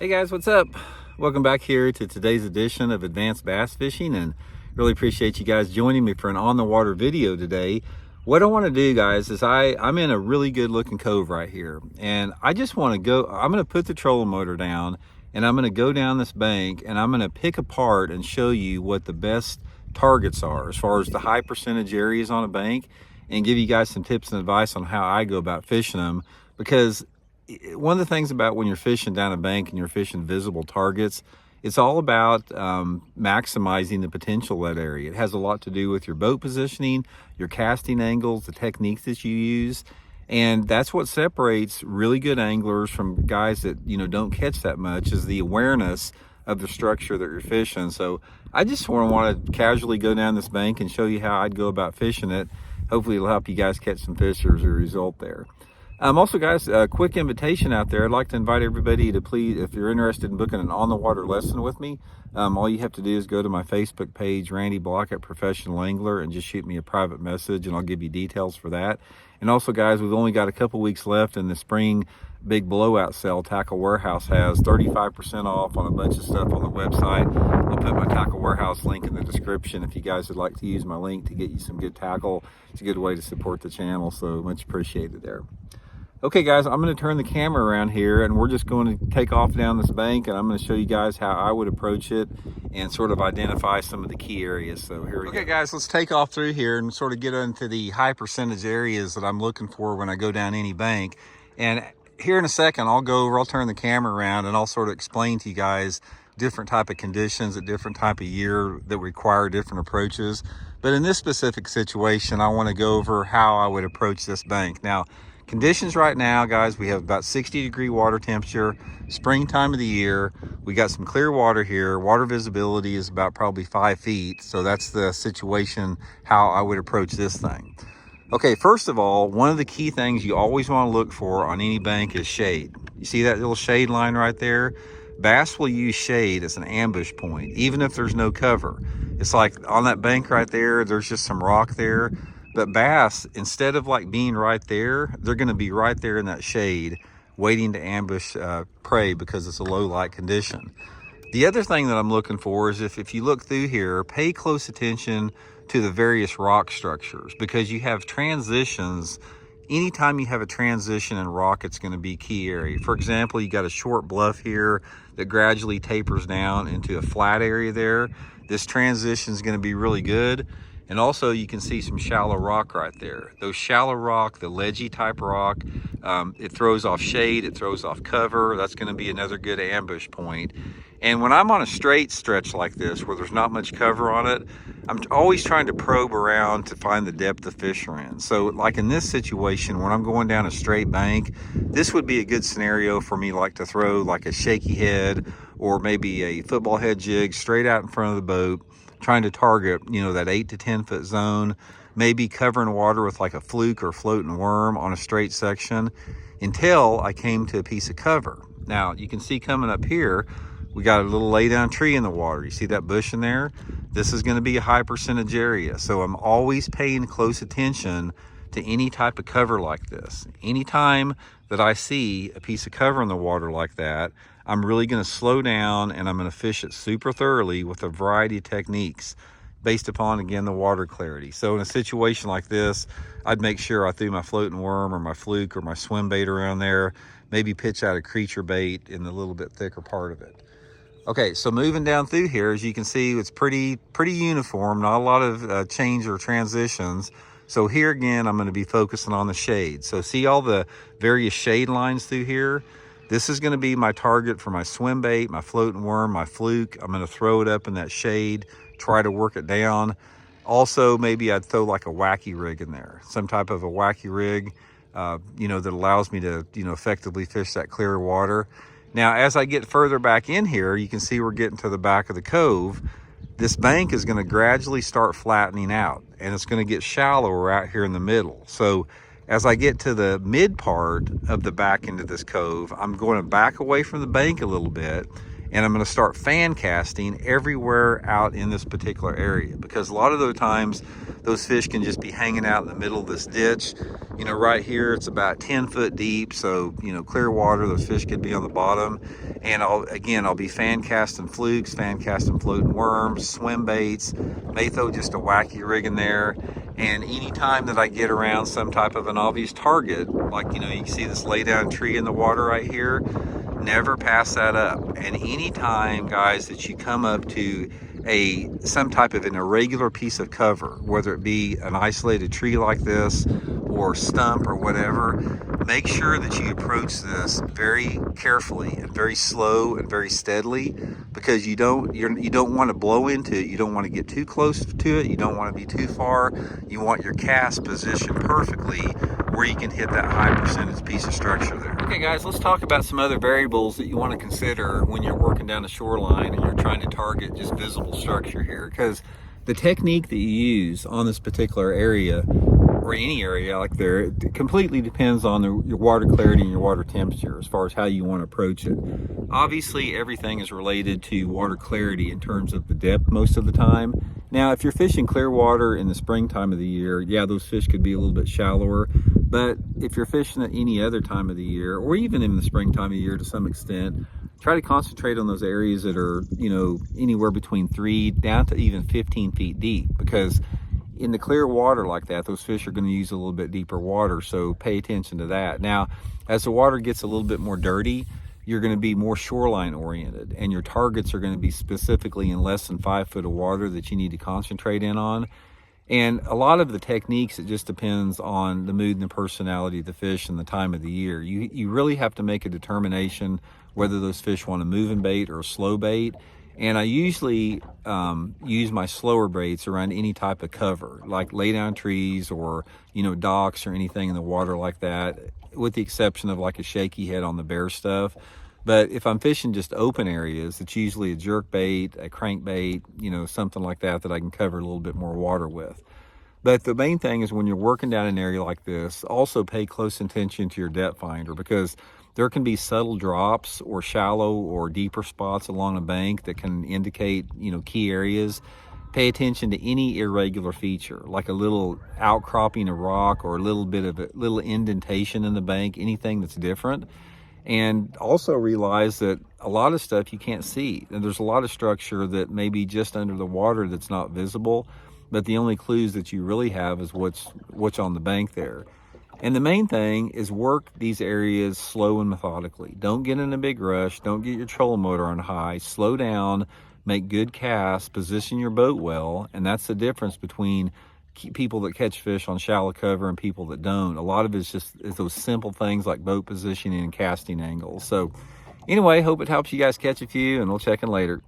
Hey guys, what's up? Welcome back here to today's edition of Advanced Bass Fishing, and really appreciate you guys joining me for an on the water video today. What I want to do, guys, is I'm in a really good looking cove right here, and I just want to go. I'm going to put the trolling motor down and I'm going to go down this bank and I'm going to pick apart and show you what the best targets are as far as the high percentage areas on a bank, and give you guys some tips and advice on how I go about fishing them. Because one of the things about when you're fishing down a bank and you're fishing visible targets, it's all about maximizing the potential of that area. It has a lot to do with your boat positioning, your casting angles, the techniques that you use. And that's what separates really good anglers from guys that, don't catch that much, is the awareness of the structure that you're fishing. So I just want to casually go down this bank and show you how I'd go about fishing it. Hopefully it'll help you guys catch some fish as a result there. Also, guys, a quick invitation out there. I'd like to invite everybody to please, if you're interested in booking an on-the-water lesson with me, all you have to do is go to my Facebook page, Randy Blaukat Professional Angler, and just shoot me a private message, and I'll give you details for that. And also, guys, we've only got a couple weeks left in the spring big blowout sale. Tackle Warehouse has 35% off on a bunch of stuff on the website. I'll put my Tackle Warehouse link in the description if you guys would like to use my link to get you some good tackle. It's a good way to support the channel, so much appreciated there. Okay guys, I'm going to turn the camera around here and we're just going to take off down this bank, and I'm going to show you guys how I would approach it and sort of identify some of the key areas. So here we go. Okay guys, let's take off through here and sort of get into the high percentage areas that I'm looking for when I go down any bank. And here in a second, I'll turn the camera around and I'll sort of explain to you guys different type of conditions at different type of year that require different approaches. But in this specific situation, I want to go over how I would approach this bank. Now, conditions right now, guys, we have about 60-degree water temperature, springtime of the year. We got some clear water here. Water visibility is about probably 5 feet. So that's the situation, how I would approach this thing. Okay, first of all, one of the key things you always want to look for on any bank is shade. You see that little shade line right there? Bass will use shade as an ambush point, even if there's no cover. It's like on that bank right there, there's just some rock there. But bass, instead of like being right there, they're going to be right there in that shade, waiting to ambush prey because it's a low light condition. The other thing that I'm looking for is if you look through here, pay close attention to the various rock structures, because you have transitions. Anytime you have a transition in rock, it's going to be key area. For example, you got a short bluff here that gradually tapers down into a flat area there. This transition is going to be really good. And also you can see some shallow rock right there. Those shallow rock, the ledgy type rock, it throws off shade, it throws off cover. That's going to be another good ambush point. And when I'm on a straight stretch like this, where there's not much cover on it, I'm always trying to probe around to find the depth the fish are in. So like in this situation, when I'm going down a straight bank, this would be a good scenario for me, like to throw like a shaky head or maybe a football head jig straight out in front of the boat, trying to target, that 8 to 10 foot zone, maybe covering water with like a fluke or floating worm on a straight section until I came to a piece of cover. Now you can see coming up here, we got a little lay down tree in the water. You see that bush in there? This is going to be a high percentage area. So I'm always paying close attention to any type of cover like this. Anytime that I see a piece of cover in the water like that, I'm really going to slow down and I'm going to fish it super thoroughly with a variety of techniques based upon, again, the water clarity. So in a situation like this, I'd make sure I threw my floating worm or my fluke or my swim bait around there, maybe pitch out a creature bait in the little bit thicker part of it. Okay, so moving down through here, as you can see, it's pretty uniform, not a lot of change or transitions. So here again, I'm going to be focusing on the shade. So see all the various shade lines through here? This is going to be my target for my swim bait, my floating worm, my fluke. I'm going to throw it up in that shade, try to work it down. Also, maybe I'd throw like a wacky rig in there, some type of a wacky rig, that allows me to, effectively fish that clear water. Now, as I get further back in here, you can see we're getting to the back of the cove. This bank is going to gradually start flattening out, and it's going to get shallower out here in the middle. So as I get to the mid part of the back end of this cove, I'm going to back away from the bank a little bit, and I'm going to start fan casting everywhere out in this particular area, because a lot of the times those fish can just be hanging out in the middle of this ditch. Right here it's about 10 foot deep, so clear water, those fish could be on the bottom. And I'll be fan casting flukes, fan casting floating worms, swim baits, may throw just a wacky rig in there. And anytime that I get around some type of an obvious target, like, you know, you can see this lay down tree in the water right here, never pass that up. And anytime, guys, that you come up to some type of an irregular piece of cover, whether it be an isolated tree like this or stump or whatever, make sure that you approach this very carefully and very slow and very steadily, because you don't want to blow into it. You don't want to get too close to it. You don't want to be too far. You want your cast positioned perfectly where you can hit that high percentage piece of structure there. Okay guys, let's talk about some other variables that you want to consider when you're working down the shoreline and you're trying to target just visible structure here, because the technique that you use on this particular area or any area like there, it completely depends on your water clarity and your water temperature as far as how you want to approach it. Obviously, everything is related to water clarity in terms of the depth most of the time. Now, if you're fishing clear water in the springtime of the year, yeah, those fish could be a little bit shallower. But if you're fishing at any other time of the year, or even in the springtime of the year to some extent, try to concentrate on those areas that are, you know, anywhere between 3 down to even 15 feet deep, because in the clear water like that, those fish are going to use a little bit deeper water, so pay attention to that. Now, as the water gets a little bit more dirty, you're going to be more shoreline oriented, and your targets are going to be specifically in less than 5 foot of water that you need to concentrate in on. And a lot of the techniques, it just depends on the mood and the personality of the fish and the time of the year. You really have to make a determination whether those fish want a moving bait or a slow bait. And I usually use my slower baits around any type of cover, like lay down trees or, you know, docks or anything in the water like that, with the exception of like a shaky head on the bear stuff. But if I'm fishing just open areas, it's usually a jerk bait, a crank bait, you know, something like that that I can cover a little bit more water with. But the main thing is when you're working down an area like this, also pay close attention to your depth finder, because there can be subtle drops or shallow or deeper spots along a bank that can indicate, you know, key areas. Pay attention to any irregular feature, like a little outcropping of rock or a little bit of a little indentation in the bank, anything that's different. And also realize that a lot of stuff you can't see. And there's a lot of structure that may be just under the water that's not visible, but the only clues that you really have is what's on the bank there. And the main thing is work these areas slow and methodically. Don't get in a big rush. Don't get your trolling motor on high. Slow down, make good casts, position your boat well. And that's the difference between people that catch fish on shallow cover and people that don't. A lot of it's just those simple things like boat positioning and casting angles. So anyway, hope it helps you guys catch a few, and we'll check in later.